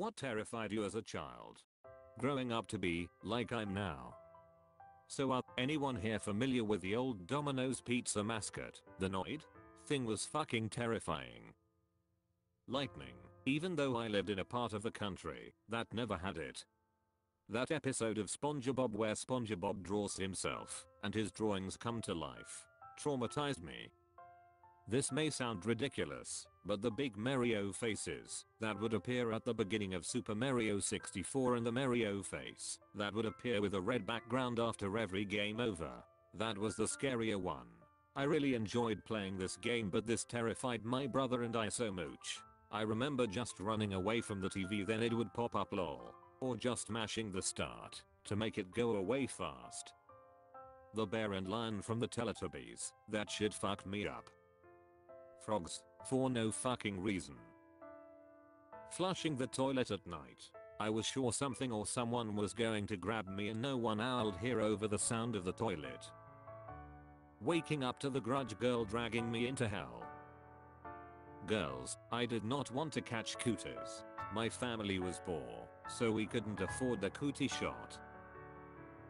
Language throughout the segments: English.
What terrified you as a child? Growing up to be like I'm now. So anyone here familiar with the old Domino's pizza mascot, the Noid? Thing was fucking terrifying. Lightning, even though I lived in a part of the country that never had it. That episode of SpongeBob where SpongeBob draws himself and his drawings come to life traumatized me. This may sound ridiculous, but the big Mario faces that would appear at the beginning of Super Mario 64 and the Mario face that would appear with a red background after every game over, that was the scarier one. I really enjoyed playing this game, but this terrified my brother and I so much. I remember just running away from the TV, then it would pop up lol, or just mashing the start to make it go away fast. The bear and lion from the Teletubbies, that shit fucked me up. Frogs, for no fucking reason. Flushing the toilet at night. I was sure something or someone was going to grab me and no one owled hear over the sound of the toilet. Waking up to the grudge girl dragging me into hell. Girls, I did not want to catch cooties. My family was poor, so we couldn't afford the cootie shot.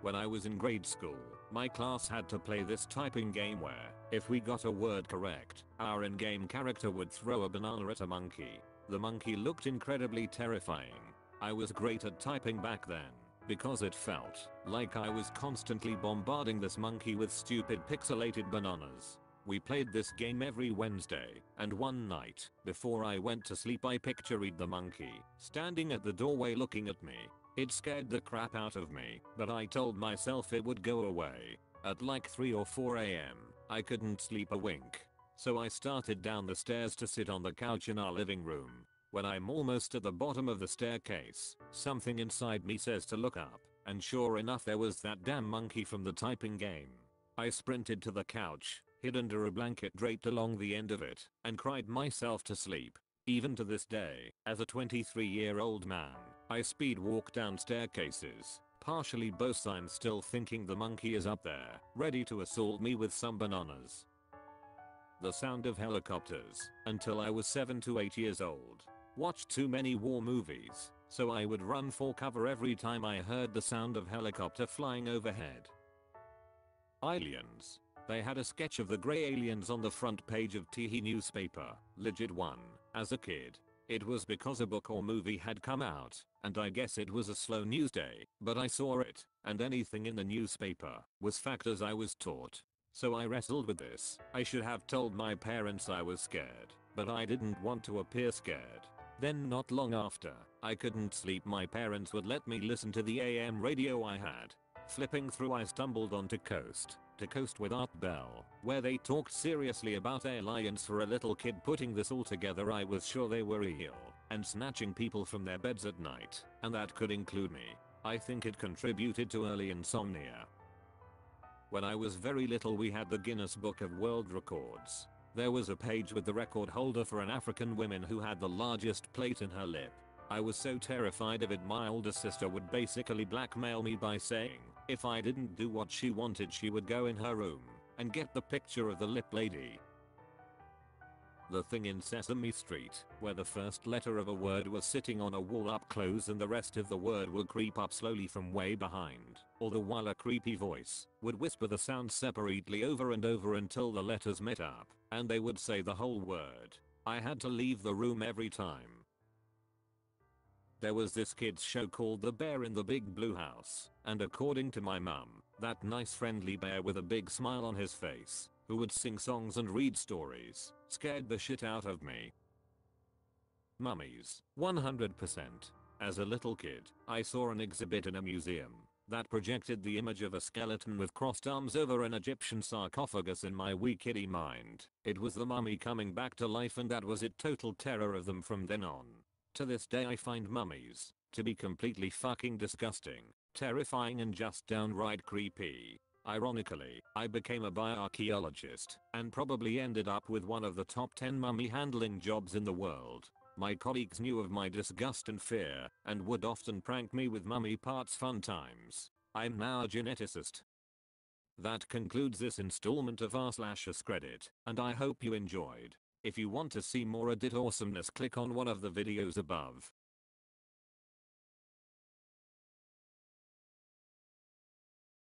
When I was in grade school, my class had to play this typing game where, if we got a word correct, our in-game character would throw a banana at a monkey. The monkey looked incredibly terrifying. I was great at typing back then, because it felt like I was constantly bombarding this monkey with stupid pixelated bananas. We played this game every Wednesday, and one night, before I went to sleep, I pictured the monkey standing at the doorway looking at me. It scared the crap out of me, but I told myself it would go away. At like 3 or 4 AM, I couldn't sleep a wink. So I started down the stairs to sit on the couch in our living room. When I'm almost at the bottom of the staircase, something inside me says to look up, and sure enough there was that damn monkey from the typing game. I sprinted to the couch, hid under a blanket draped along the end of it, and cried myself to sleep. Even to this day, as a 23-year-old man, I speed walk down staircases, partially both I'm still thinking the monkey is up there, ready to assault me with some bananas. The sound of helicopters, until I was 7 to 8 years old. Watched too many war movies, so I would run for cover every time I heard the sound of helicopter flying overhead. Aliens. They had a sketch of the grey aliens on the front page of Teehee newspaper, legit one. As a kid, it was because a book or movie had come out, and I guess it was a slow news day, but I saw it, and anything in the newspaper was fact as I was taught. So I wrestled with this. I should have told my parents I was scared, but I didn't want to appear scared. Then not long after, I couldn't sleep. My parents would let me listen to the AM radio I had. Flipping through, I stumbled onto Coast to Coast with Art Bell, where they talked seriously about aliens. For a little kid putting this all together, I was sure they were real and snatching people from their beds at night, and that could include me. I think it contributed to early insomnia. When I was very little, we had the Guinness Book of World Records. There was a page with the record holder for an African woman who had the largest plate in her lip. I was so terrified of it, my older sister would basically blackmail me by saying if I didn't do what she wanted, she would go in her room and get the picture of the lip lady. The thing in Sesame Street, where the first letter of a word was sitting on a wall up close and the rest of the word would creep up slowly from way behind, all the while a creepy voice would whisper the sound separately over and over until the letters met up, and they would say the whole word. I had to leave the room every time. There was this kids show called The Bear in the Big Blue House, and according to my mum, that nice friendly bear with a big smile on his face, who would sing songs and read stories, scared the shit out of me. Mummies, 100%. As a little kid, I saw an exhibit in a museum that projected the image of a skeleton with crossed arms over an Egyptian sarcophagus. In my wee kiddie mind, it was the mummy coming back to life, and that was it. Total terror of them from then on. To this day I find mummies to be completely fucking disgusting, terrifying, and just downright creepy. Ironically, I became a bioarchaeologist and probably ended up with one of the top 10 mummy handling jobs in the world. My colleagues knew of my disgust and fear and would often prank me with mummy parts fun times. I'm now a geneticist. That concludes this installment of r/AskReddit, and I hope you enjoyed. If you want to see more Reddit awesomeness, click on one of the videos above.